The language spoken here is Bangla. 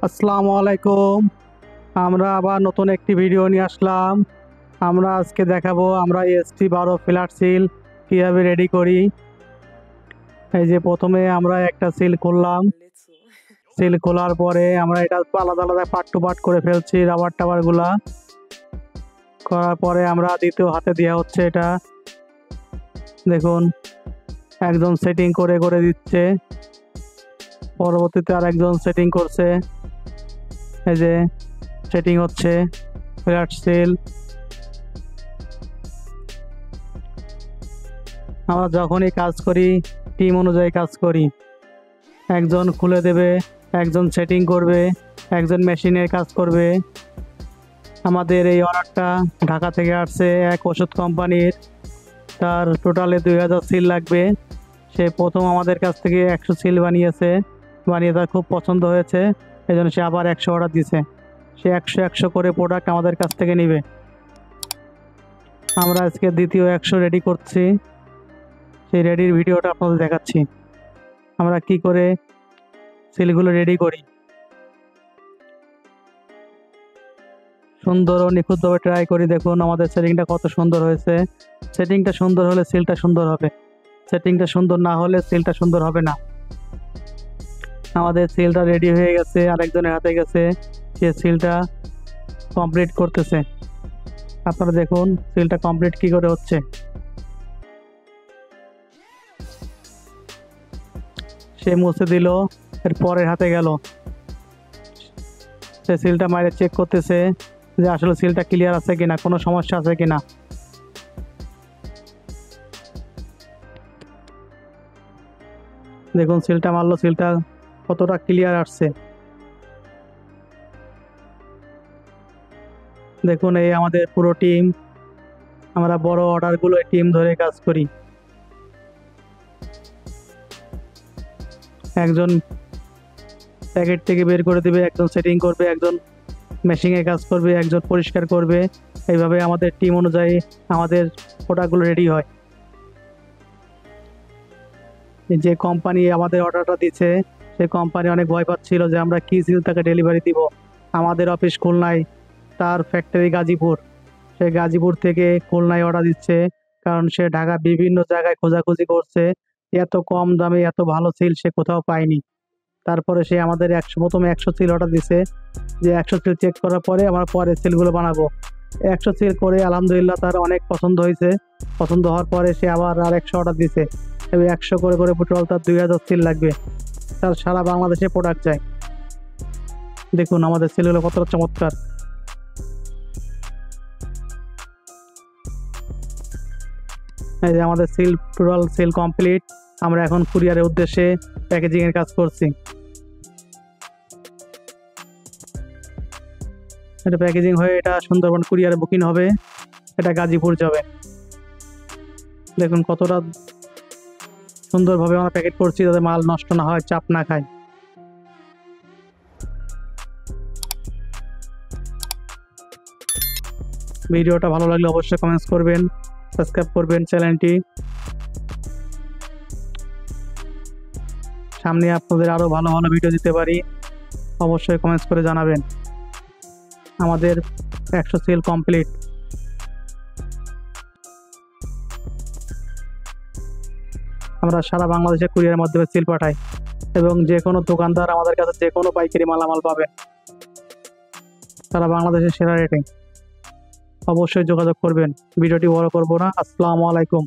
আসসালামু আলাইকুম। আমরা আবার নতুন একটি ভিডিও নিয়ে আসলাম। আমরা আজকে দেখাবো আমরা ST12 ফ্ল্যাট সিল কীভাবে রেডি করি। এই যে প্রথমে আমরা একটা সিল খুললাম। সিল খোলার পরে আমরা এটা আলাদা আলাদা পার্ট টু পার্ট করে ফেলছি, রাবার টাবারগুলা করার পরে আমরা দ্বিতীয় হাতে দেওয়া হচ্ছে। এটা দেখুন একজন সেটিং করে করে দিচ্ছে, পরবর্তীতে আর একজন সেটিং করছে। এই যে সেটিং হচ্ছে ফ্ল্যাট সিল। আমরা যখনই কাজ করি টিম অনুযায়ী কাজ করি, একজন খুলে দেবে, একজন সেটিং করবে, একজন মেশিনের কাজ করবে। আমাদের এই অর্ডারটা ঢাকা থেকে আসছে এক ওষুধ কোম্পানির, তার টোটালে 2000 সিল লাগবে। সে প্রথম আমাদের কাছ থেকে 100 সিল বানিয়ে তার খুব পছন্দ হয়েছে, এই জন্য সে আবার 100 অর্ডার দিছে। সে 100 করে প্রোডাক্ট আমাদের কাছ থেকে নেবে। আমরা আজকে দ্বিতীয় 100 রেডি করছি, সেই রেডির ভিডিওটা আপনাদের দেখাচ্ছি আমরা কি করে সিলগুলো রেডি করি। সুন্দর ও নিখুঁতভাবে ট্রাই করি। দেখুন আমাদের সেটিংটা কত সুন্দর হয়েছে। সেটিংটা সুন্দর হলে সিলটা সুন্দর হবে, সেটিংটা সুন্দর না হলে সিলটা সুন্দর হবে না। আমাদের সিলটা রেডি হয়ে গেছে, আরেকজনের হাতে গেছে, সে সিলটা কমপ্লিট করতেছে। আপনারা দেখুন সিলটা কমপ্লিট কি করে হচ্ছে। সে মুছে দিল, এর পরের হাতে গেল, সে সিলটা মাইরে চেক করতেছে যে আসলে সিলটা ক্লিয়ার আছে কিনা, কোনো সমস্যা আছে কিনা। দেখুন সিলটা মারলো, সিলটা কতটা ক্লিয়ার আসছে। দেখুন এই আমাদের পুরো টিম, আমরা বড় অর্ডারগুলো টিম ধরে কাজ করি। একজন প্যাকেট থেকে বের করে দিবে, একজন সেটিং করবে, একজন মেশিনে কাজ করবে, একজন পরিষ্কার করবে। এইভাবে আমাদের টিম অনুযায়ী আমাদের প্রোডাক্টগুলো রেডি হয়। যে কোম্পানি আমাদের অর্ডারটা দিচ্ছে সেই কোম্পানি অনেক ভয় পাচ্ছিল যে আমরা কি সিল তাকে ডেলিভারি দিব। আমাদের অফিস খুলনায়, তার ফ্যাক্টরি গাজীপুর, সে গাজীপুর থেকে খুলনায় অর্ডার দিচ্ছে, কারণ সে ঢাকা বিভিন্ন জায়গায় খোঁজাখুঁজি করছে, এত কম দামে এত ভালো সিল সে কোথাও পায়নি। তারপরে সে আমাদের প্রথমে 100 সিল অর্ডার দিছে, যে 100 সিল চেক করার পরে আমরা পরে সিলগুলো বানাবো। 100 সিল করে আলহামদুলিল্লাহ তার অনেক পছন্দ হয়েছে। পছন্দ হওয়ার পরে সে আবার আর 100 অর্ডার দিছে, এবং 100 করে করে টোটাল তার 2000 সিল লাগবে। তার সারা বাংলাদেশে প্রোডাক্ট যায়। দেখুন আমাদের সিলগুলো কতটা চমৎকার। এই যে আমাদের সিল টোটাল সিল কমপ্লিট। আমরা এখন কুরিয়ারের উদ্দেশ্যে প্যাকেজিং এর কাজ করছি। এটা প্যাকেজিং হয়ে এটা সুন্দরবন কুরিয়ারে বুকিং হবে, এটা গাজীপুর যাবে। দেখুন কতটা সুন্দরভাবে আমরা প্যাকেট করছি যাতে মাল নষ্ট না হয়, চাপ না খায়। ভিডিওটা ভালো লাগলে অবশ্যই কমেন্টস করবেন, সাবস্ক্রাইব করবেন চ্যানেলটি। সামনে আপনাদের আরো ভালো ভালো ভিডিও দিতে পারি, অবশ্যই কমেন্টস করে জানাবেন। আমাদের 100 সিল কমপ্লিট। আমরা সারা বাংলাদেশে কুরিয়ারের মাধ্যমে সিল পাঠাই, এবং যে কোনো দোকানদার আমাদের কাছে যে কোনো পাইকারি মালামাল পাবেন, সারা বাংলাদেশের সেরা রেটিং। অবশ্যই যোগাযোগ করবেন। ভিডিওটি বড় করব না। আসসালামু আলাইকুম।